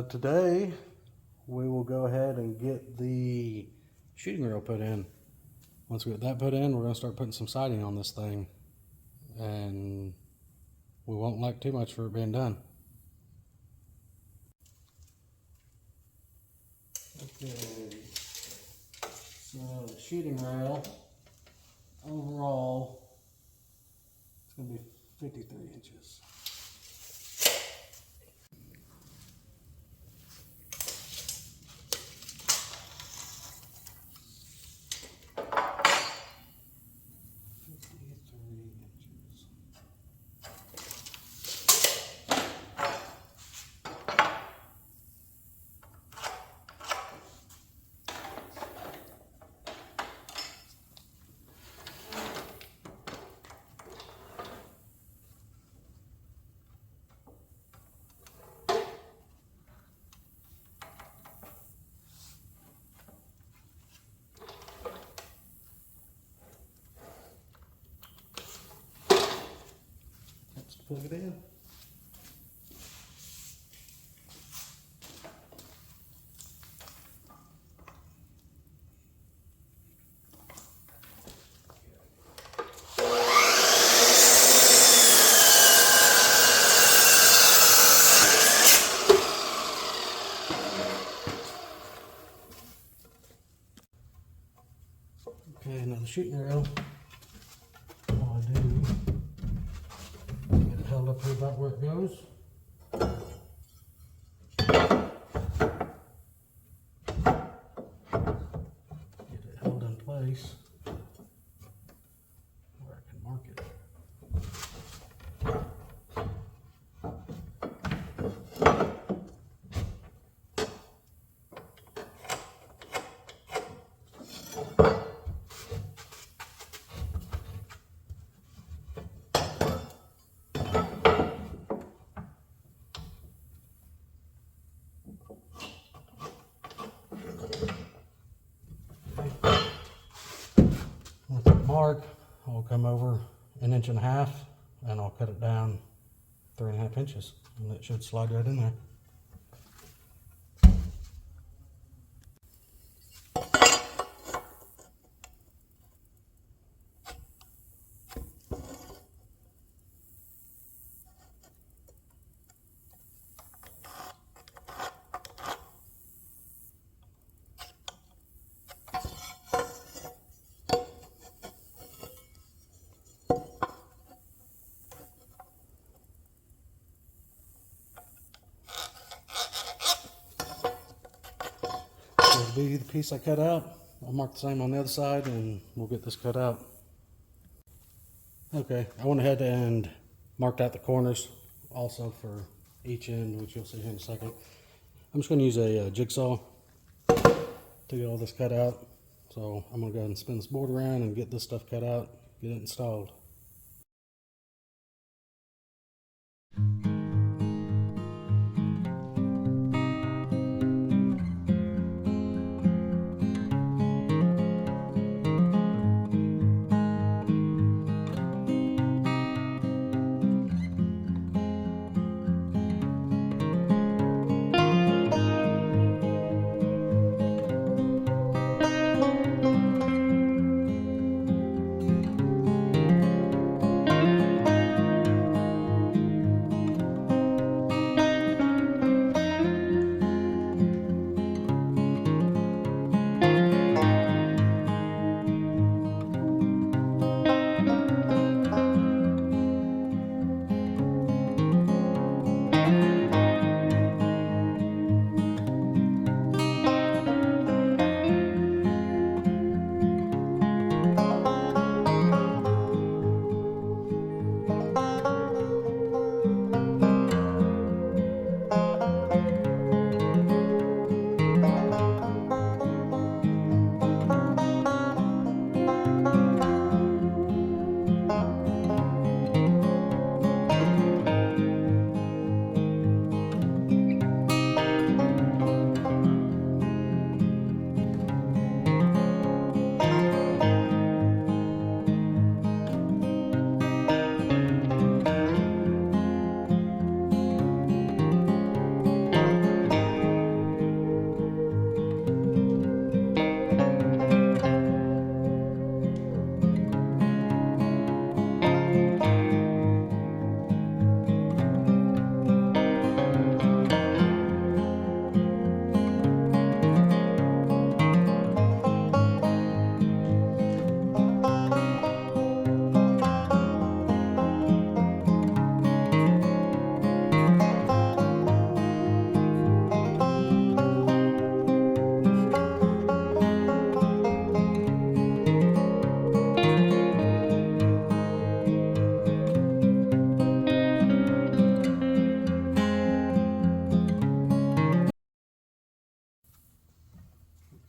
Today we will go ahead and get the shooting rail put in. Once we get that put in, we're going to start putting some siding on this thing, and we won't like too much for it being done. Okay, so the shooting rail overall it's going to be 53 inches. Let's plug it in. Okay, now the shooting rail, all I do, get it held up here about where it goes. Get it held in place where I can mark it. With that mark, I'll come over 1.5 inches and I'll cut it down 3.5 inches, and it should slide right in there. Will be the piece I cut out. I'll mark the same on the other side and we'll get this cut out. Okay, I went ahead and marked out the corners also for each end, which you'll see here in a second. I'm just going to use a jigsaw to get all this cut out. So I'm going to go ahead and spin this board around and get this stuff cut out, get it installed.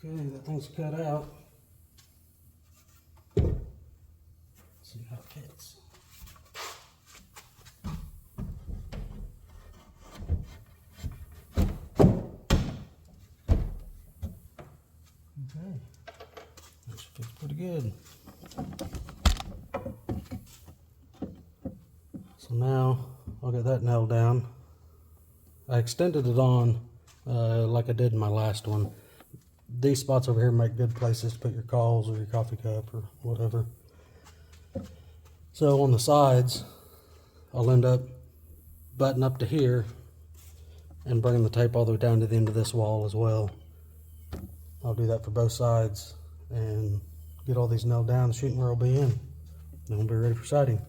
Okay, that thing's cut out. Let's see how it fits. Okay, that fits pretty good. So now I'll get that nailed down. I extended it on like I did in my last one. These spots over here make good places to put your calls or your coffee cup or whatever. So on the sides, I'll end up butting up to here and bringing the tape all the way down to the end of this wall as well. I'll do that for both sides and get all these nailed down. The shooting reel will be in. Then we'll be ready for sighting.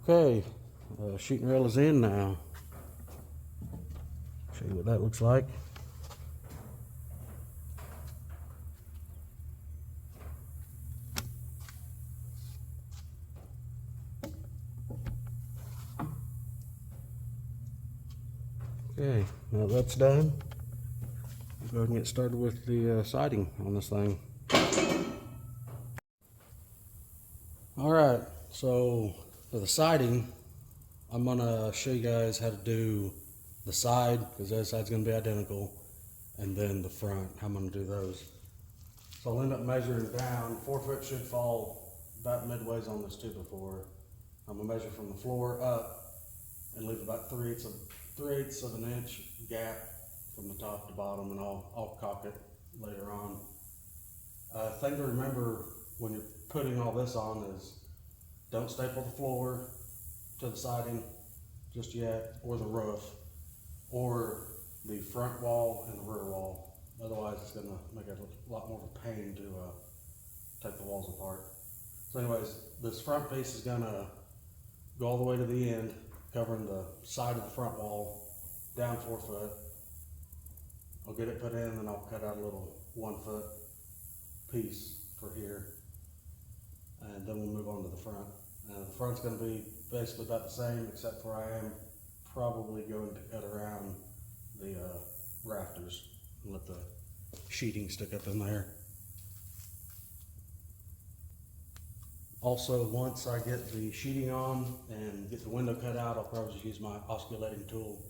Okay, shooting reel is in now. Show you what that looks like. Okay, now that's done, I'll go ahead and get started with the sighting on this thing. Alright, so for the sighting, I'm going to show you guys how to do the side, because the other side's going to be identical, and then the front, how I'm going to do those. So I'll end up measuring down. 4 foot should fall about midways on this 2x4. I'm going to measure from the floor up and leave about 3/8 of an inch gap from the top to bottom, and I'll caulk it later on. Thing to remember when you're putting all this on is don't staple the floor to the siding just yet, or the roof, or the front wall and the rear wall. Otherwise it's going to make it a lot more of a pain to take the walls apart. So anyways, this front piece is going to go all the way to the end, covering the side of the front wall, down 4 foot. I'll get it put in, and I'll cut out a little 1 foot piece for here, and then we'll move on to the front. The front's going to be basically about the same, except for I am probably going to cut around the rafters and let the sheeting stick up in there. Also, once I get the sheeting on and get the window cut out, I'll probably just use my osculating tool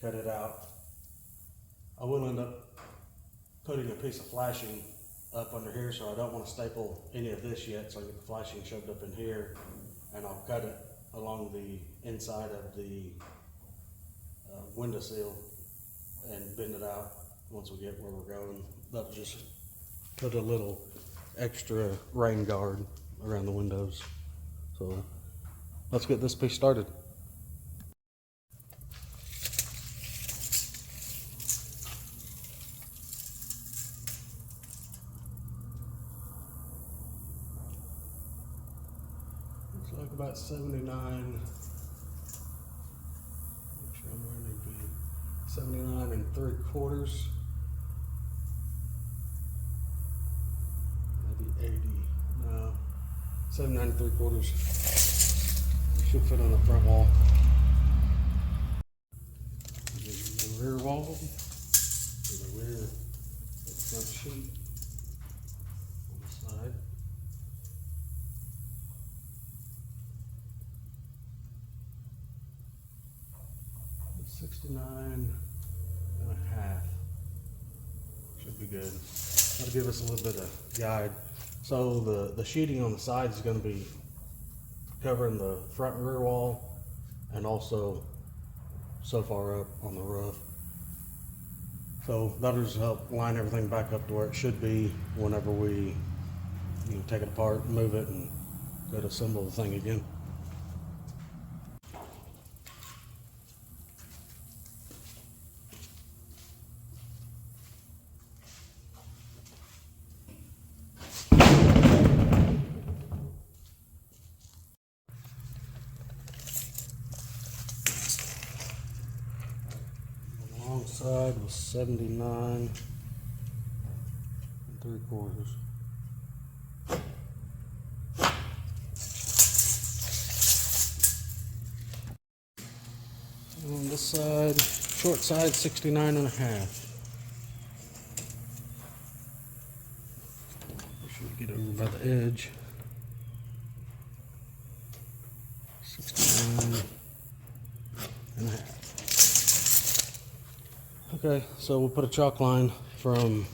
to cut it out. I will end up putting a piece of flashing up under here, so I don't want to staple any of this yet, so I get the flashing shoved up in here, and I'll cut it along the inside of the window sill and bend it out once we get where we're going. That'll just put a little extra rain guard around the windows. So let's get this piece started. Looks like about 79. Make sure I'm where I need to be. 79 3/4. Maybe 80. No. 79 3/4 should fit on the front wall. The rear wall, the rear front sheet on the side. It's 69.5 should be good. That'll give us a little bit of guide. So the sheeting on the sides is going to be covering the front and rear wall, and also so far up on the roof. So that'll just help line everything back up to where it should be whenever we take it apart, move it, and go to assemble the thing again. Side was 79 3/4. On this side, short side 69.5. Get over by the edge. 69 and a half. Okay, so we'll put a chalk line from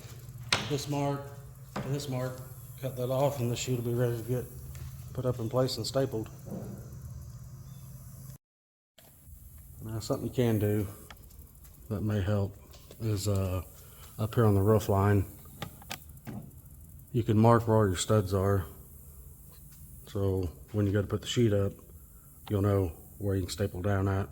this mark to this mark, cut that off, and the chute will be ready to get put up in place and stapled. Now, something you can do that may help is up here on the roof line, you can mark where all your studs are, so when you go to put the sheet up, you'll know where you can staple down at.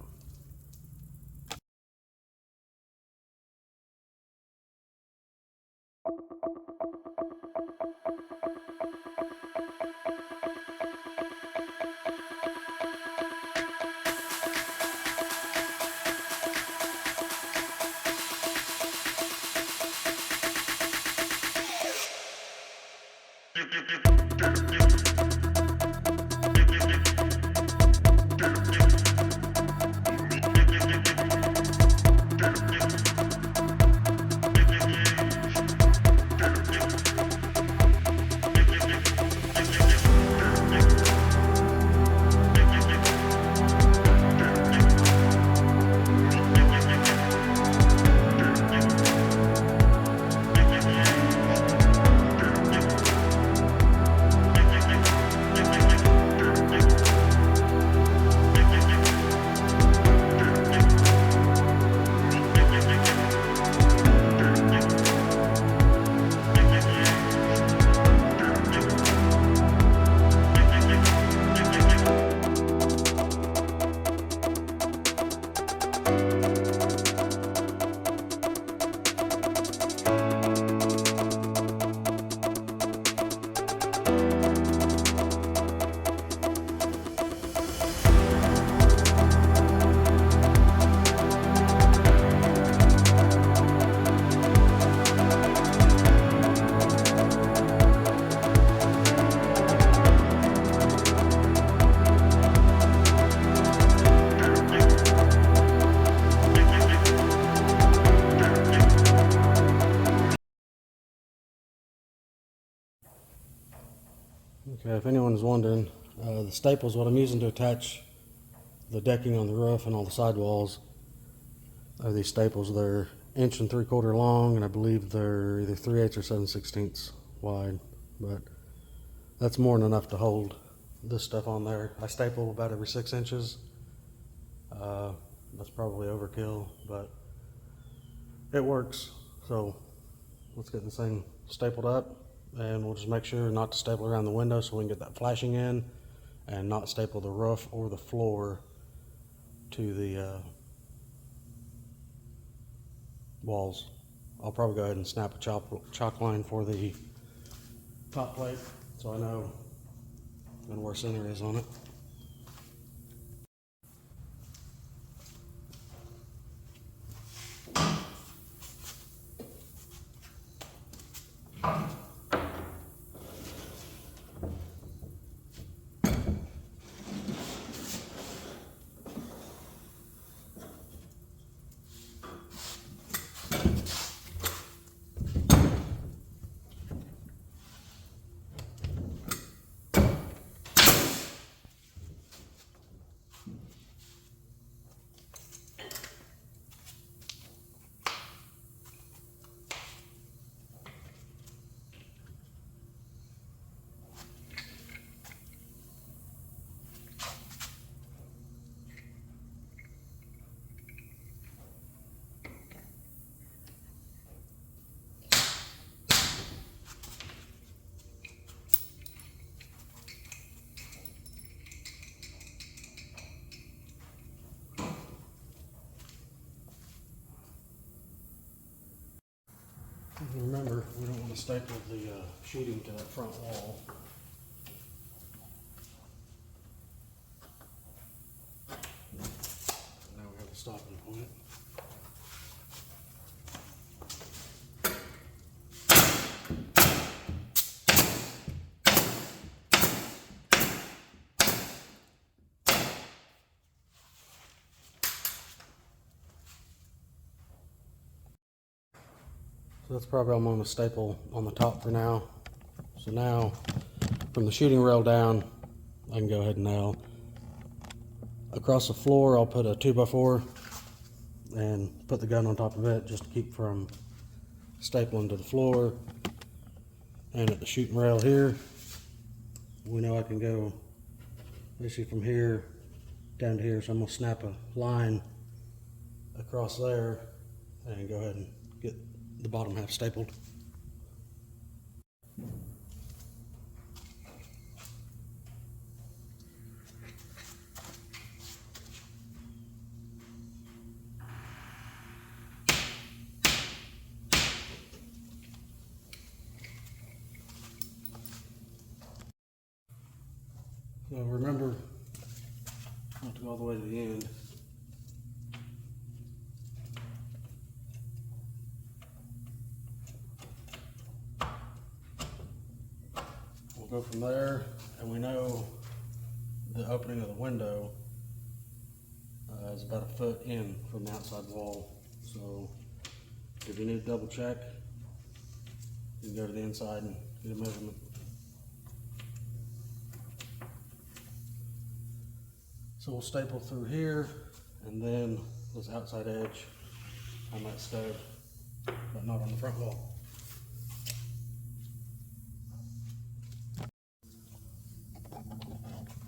Okay, if anyone's wondering, the staples, what I'm using to attach the decking on the roof and all the sidewalls are these staples. They're 1 3/4 long, and I believe they're either 3/8 or 7/16 wide, but that's more than enough to hold this stuff on there. I staple about every 6 inches. That's probably overkill, but it works. So let's get this thing stapled up, and we'll just make sure not to staple around the window so we can get that flashing in, and not staple the roof or the floor to the walls. I'll probably go ahead and snap a chalk line for the top plate so I know where center is on it. Remember, we don't want to staple the sheeting to that front wall. Now we have a stopping point. So that's probably I'm going to staple on the top for now. So now from the shooting rail down, I can go ahead and nail. Across the floor, I'll put a 2x4 and put the gun on top of it just to keep from stapling to the floor. And at the shooting rail here, we know I can go basically from here down to here. So I'm gonna snap a line across there and go ahead and get the bottom half stapled. So remember not to go all the way to the end. We'll go from there, and we know the opening of the window is about a foot in from the outside wall. So if you need to double check, you can go to the inside and get a measurement. So we'll staple through here, and then this outside edge on that stud, but not on the front wall.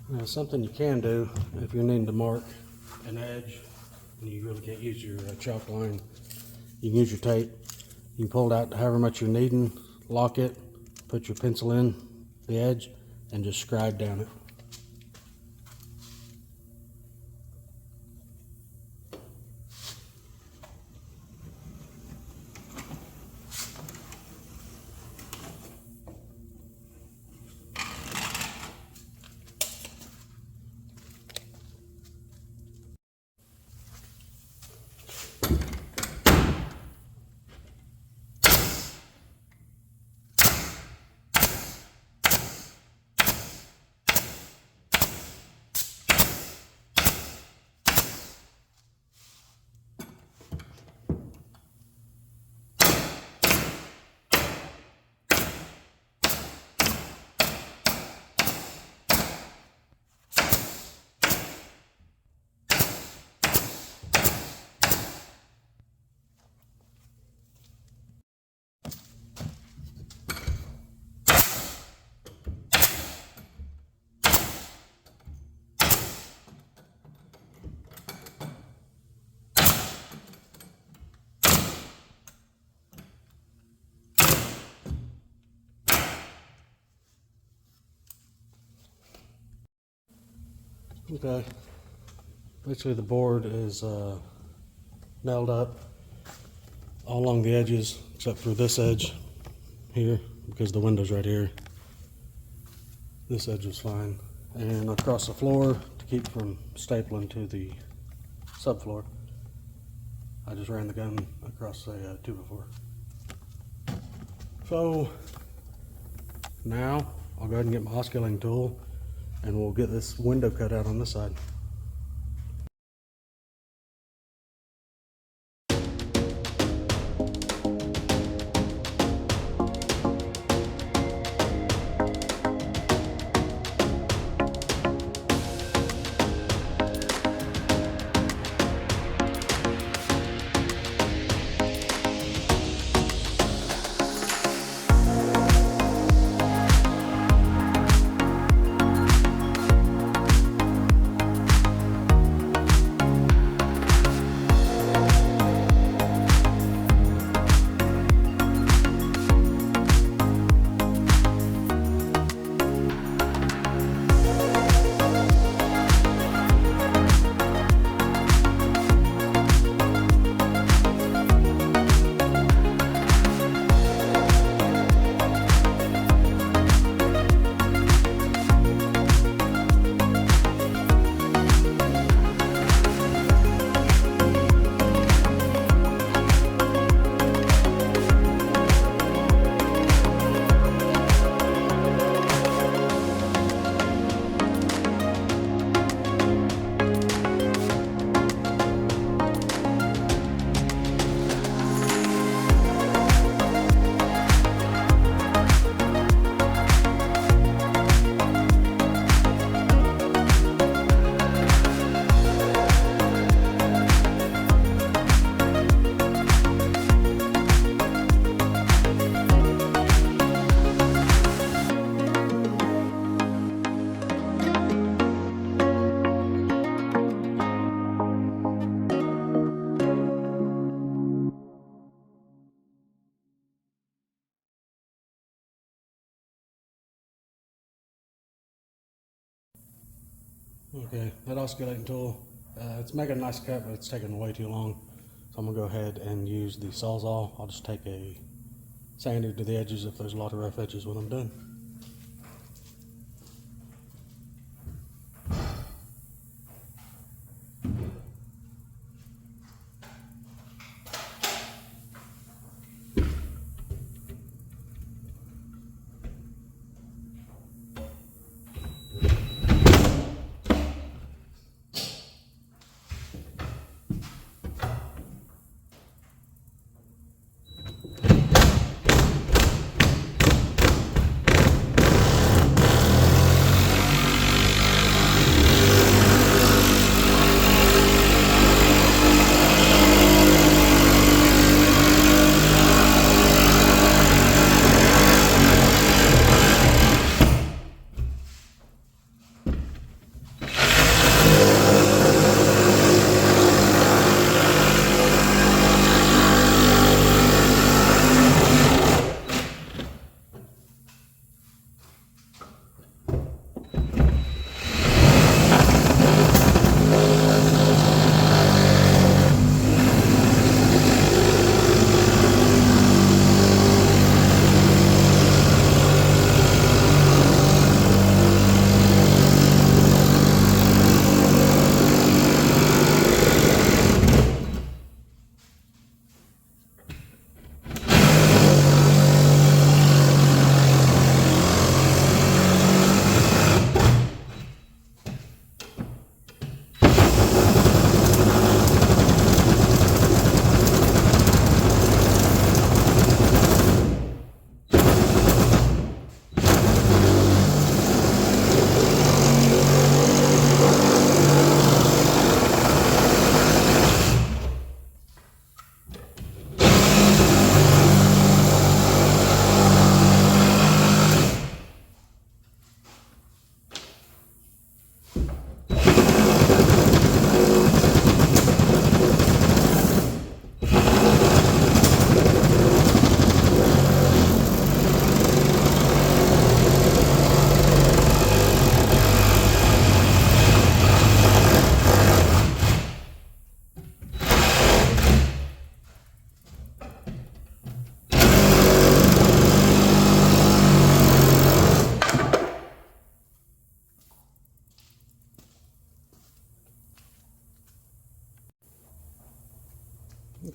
Now, something you can do if you're needing to mark an edge and you really can't use your chalk line, you can use your tape. You can pull it out however much you're needing, lock it, put your pencil in the edge, and just scribe down it. Okay, basically the board is nailed up all along the edges except for this edge here, because the window's right here. This edge is fine. And across the floor, to keep from stapling to the subfloor, I just ran the gun across a 2x4. So now I'll go ahead and get my osculating tool, and we'll get this window cut out on this side. Okay, that oscillating tool, it's making a nice cut, but it's taking way too long. So I'm gonna go ahead and use the Sawzall. I'll just take a sander to the edges if there's a lot of rough edges when I'm done.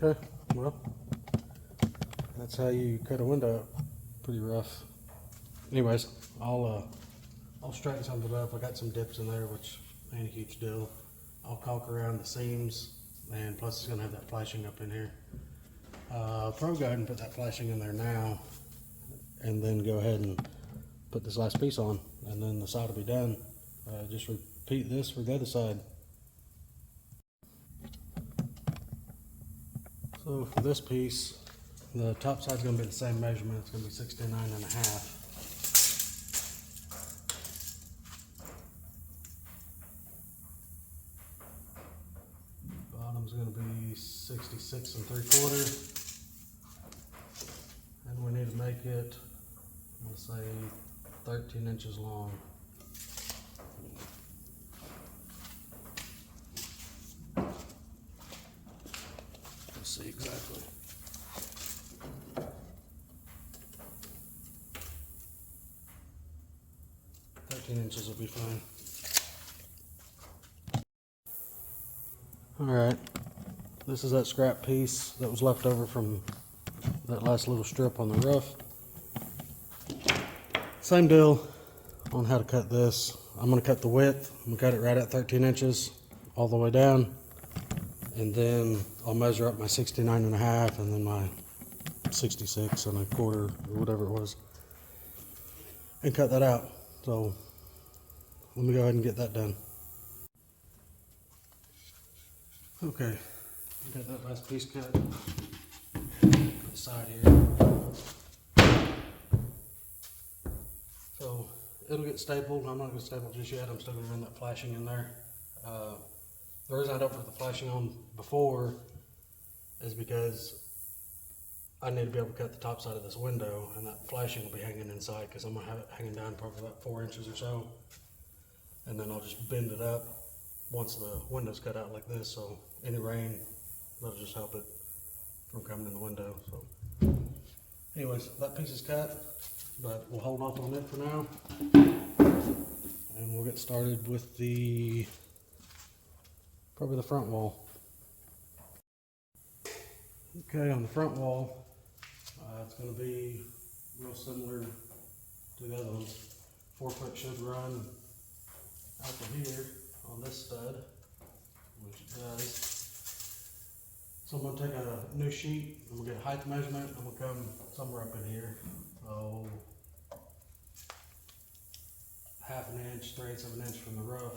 Okay, well, that's how you cut a window up. Pretty rough. Anyways, I'll straighten something up. I got some dips in there, which ain't a huge deal. I'll caulk around the seams, and plus it's gonna have that flashing up in here. Probably go ahead and put that flashing in there now, and then go ahead and put this last piece on, and then the side will be done. Just repeat this for the other side. So for this piece, the top side's going to be the same measurement. It's going to be 69.5. Bottom's going to be 66 3/4. And we need to make it, let's say, 13 inches long. Let's see exactly. Inches will be fine. Alright, this is that scrap piece that was left over from that last little strip on the roof. Same deal on how to cut this. I'm going to cut the width. I'm going to cut it right at 13 inches all the way down, and then I'll measure up my 69.5 and then my 66 1/4 or whatever it was, and cut that out. So let me go ahead and get that done. Okay, got that last piece cut. Put the side here. So it'll get stapled. I'm not going to staple just yet. I'm still going to run that flashing in there. The reason I don't put the flashing on before is because I need to be able to cut the top side of this window, and that flashing will be hanging inside because I'm going to have it hanging down probably about 4 inches or so. and then I'll just bend it up once the window's cut out like this, so any rain, that'll just help it from coming in the window. So anyways, that piece is cut, but we'll hold off on it for now, and we'll get started with probably the front wall. Okay, on the front wall, it's going to be real similar to the other ones. 4-foot should run out to here on this stud, which it does. So I'm going to take a new sheet, I'm going to get a height measurement, I'm going to come somewhere up in here. So 1/2 inch, 3/8 of an inch from the roof.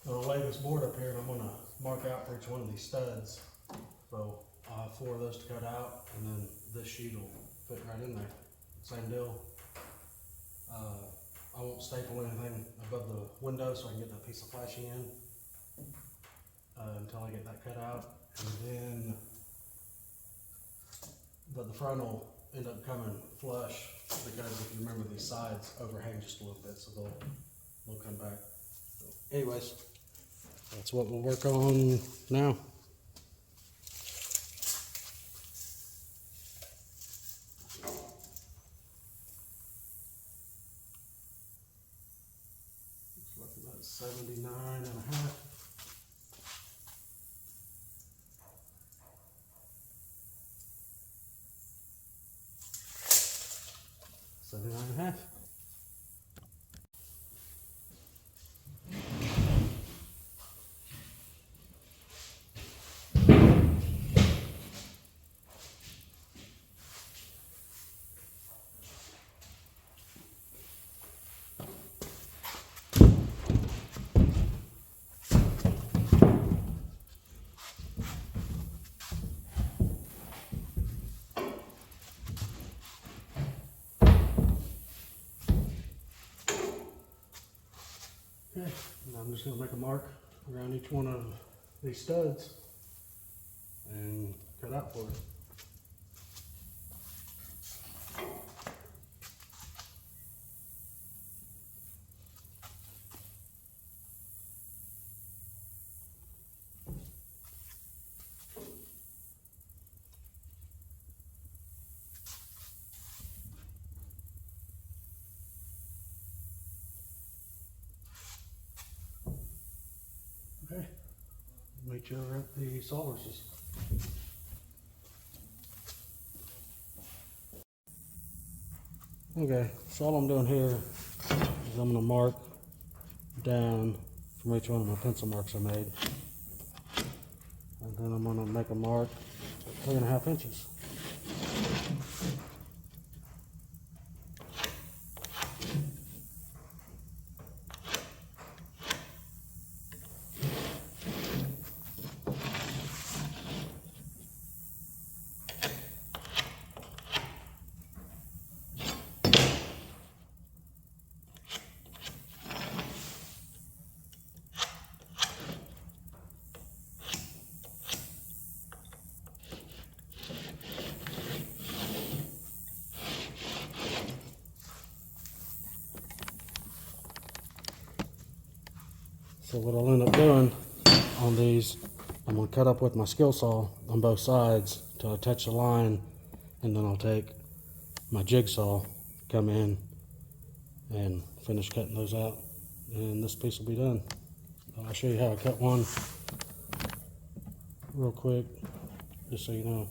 So I'll lay this board up here and I'm going to mark out for each one of these studs. So I'll have 4 of those to cut out, and then this sheet will fit right in there. Same deal. I won't staple anything above the window so I can get that piece of flashing in until I get that cut out. And then, but the front will end up coming flush because if you remember, these sides overhang just a little bit, so they'll come back. So anyways, that's what we'll work on now. Looks like about 79.5. 79.5. Okay, now I'm just going to make a mark around each one of these studs and cut out for it. Okay, meet you over at the sawhorses. Okay, so all I'm doing here is I'm going to mark down from each one of my pencil marks I made. And then I'm going to make a mark at 3.5 inches. So what I'll end up doing on these, I'm going to cut up with my skill saw on both sides till I touch the line, and then I'll take my jigsaw, come in and finish cutting those out, and this piece will be done. I'll show you how I cut one real quick, just so you know.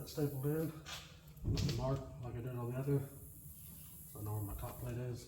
that stapled in with the mark like I did on the other, so I know where my top plate is.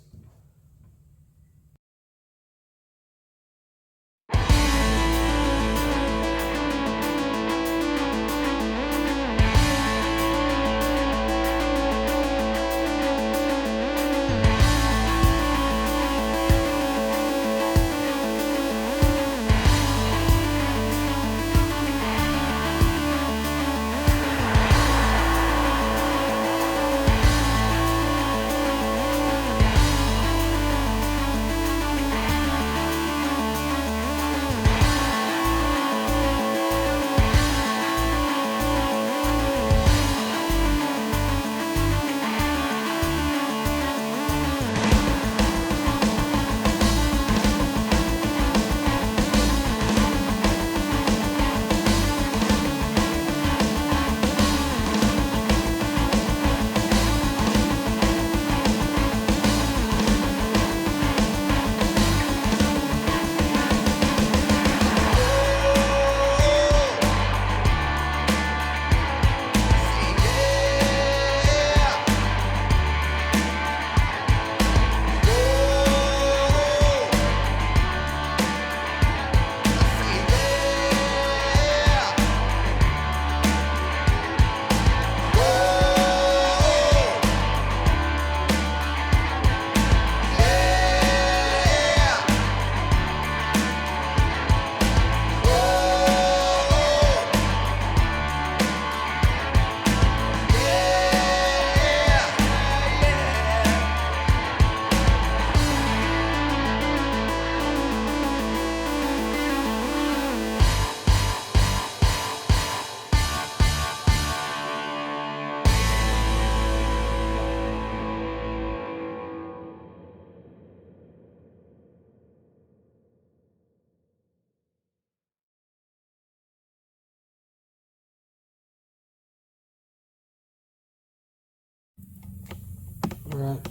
Alright,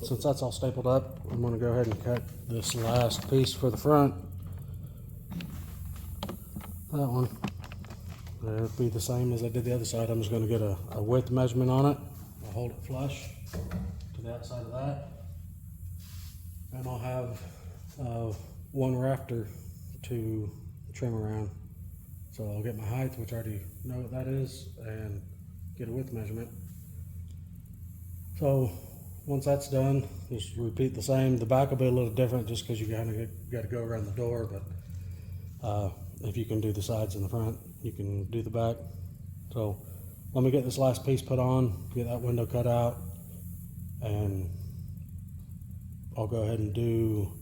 since that's all stapled up, I'm going to go ahead and cut this last piece for the front. That one. It'll be the same as I did the other side. I'm just going to get a width measurement on it. I'll hold it flush to the outside of that. And I'll have one rafter to trim around. So I'll get my height, which I already know what that is, and get a width measurement. So once that's done, just repeat the same. The back will be a little different just because you kind of got to go around the door, but if you can do the sides and the front, you can do the back. So let me get this last piece put on, get that window cut out, and I'll go ahead and do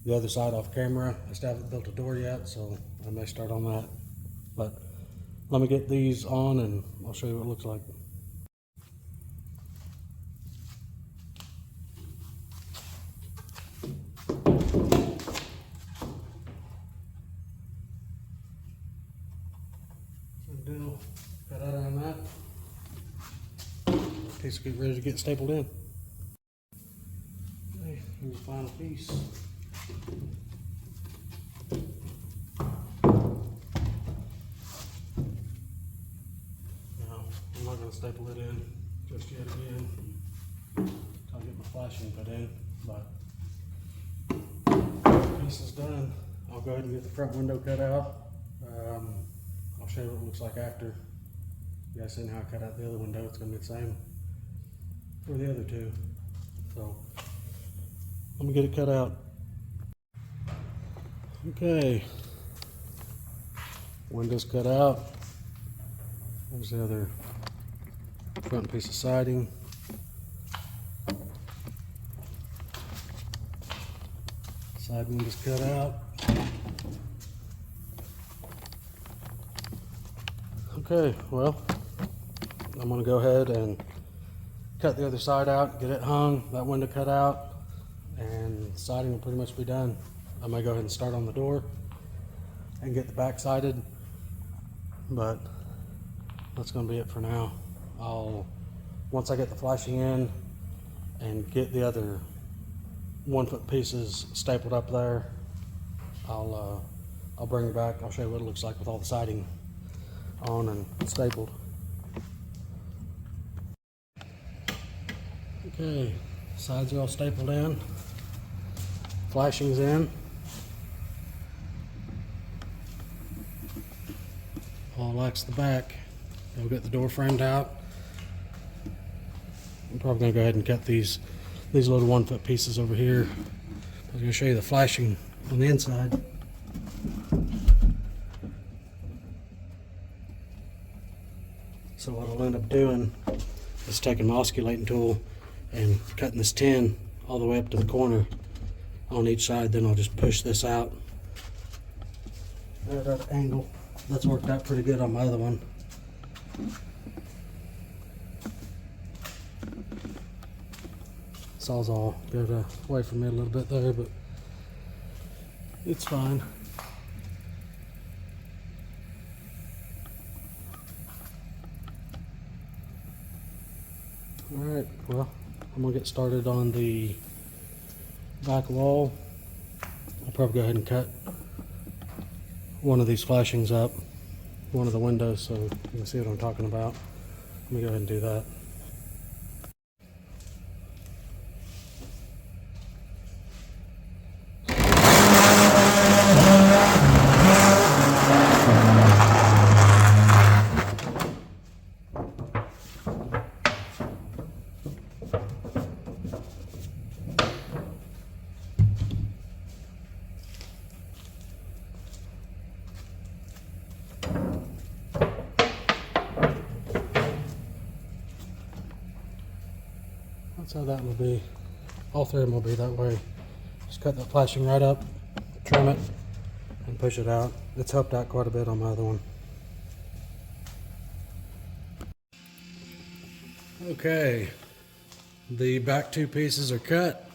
the other side off camera. I still haven't built a door yet, so I may start on that. But let me get these on and I'll show you what it looks like. Cut out on that. Piece will get ready to get stapled in. Okay, here's the final piece. Now, I'm not going to staple it in just yet again. I'll get my flashing put in, but the piece is done. I'll go ahead and get the front window cut out. I'll show you what it looks like after. You guys seen how I cut out the other window? It's going to be the same for the other two. So let me get it cut out. Okay, window's cut out. There's the other front piece of siding. Side window's cut out. Okay, well, I'm going to go ahead and cut the other side out, get it hung, that window cut out, and siding will pretty much be done. I might go ahead and start on the door and get the back sided, but that's going to be it for now. Once I get the flashing in and get the other 1 foot pieces stapled up there, I'll bring it back. I'll show you what it looks like with all the siding on and stapled. Okay, sides are all stapled in. Flashing's in. All likes the back. We'll get the door framed out. I'm probably gonna go ahead and cut these little 1 foot pieces over here. I was gonna show you the flashing on the inside. So what I'll end up doing is taking my osculating tool and cutting this tin all the way up to the corner on each side. Then I'll just push this out at that angle. That's worked out pretty good on my other one. Sawzall got away from me a little bit there, but it's fine. Alright, well, I'm going to get started on the back wall. I'll probably go ahead and cut one of these flashings up, one of the windows, so you can see what I'm talking about. Let me go ahead and do that. That's how that will be. All three of them will be that way. Just cut that flashing right up, trim it, and push it out. It's helped out quite a bit on my other one. Okay, the back two pieces are cut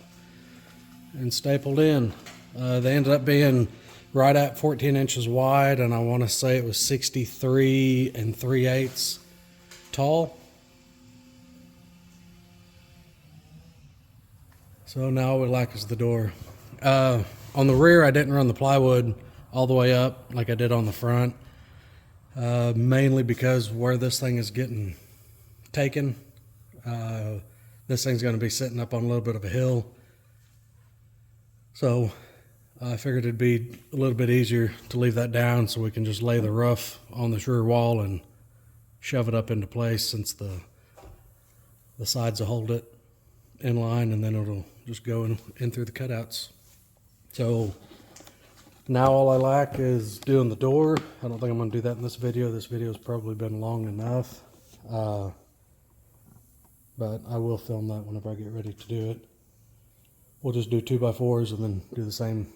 and stapled in. They ended up being right at 14 inches wide, and I want to say it was 63 3/8 tall. So now all we like is the door. On the rear, I didn't run the plywood all the way up like I did on the front, mainly because where this thing is getting taken, this thing's going to be sitting up on a little bit of a hill. So I figured it'd be a little bit easier to leave that down so we can just lay the roof on this rear wall and shove it up into place, since the sides will hold it in line, and then it'll just go in through the cutouts. So now all I lack is doing the door. I don't think I'm going to do that in this video. This video has probably been long enough, but I will film that whenever I get ready to do it. We'll just do 2x4s and then do the same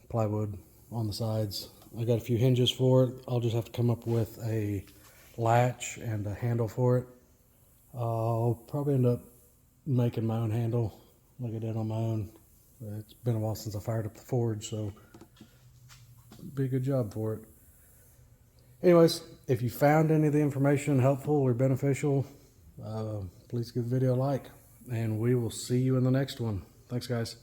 plywood on the sides. I got a few hinges for it. I'll just have to come up with a latch and a handle for it. I'll probably end up making my own handle like I did on my own. It's been a while since I fired up the forge, so it'd be a good job for it. Anyways, if you found any of the information helpful or beneficial, please give the video a like, and we will see you in the next one. Thanks, guys.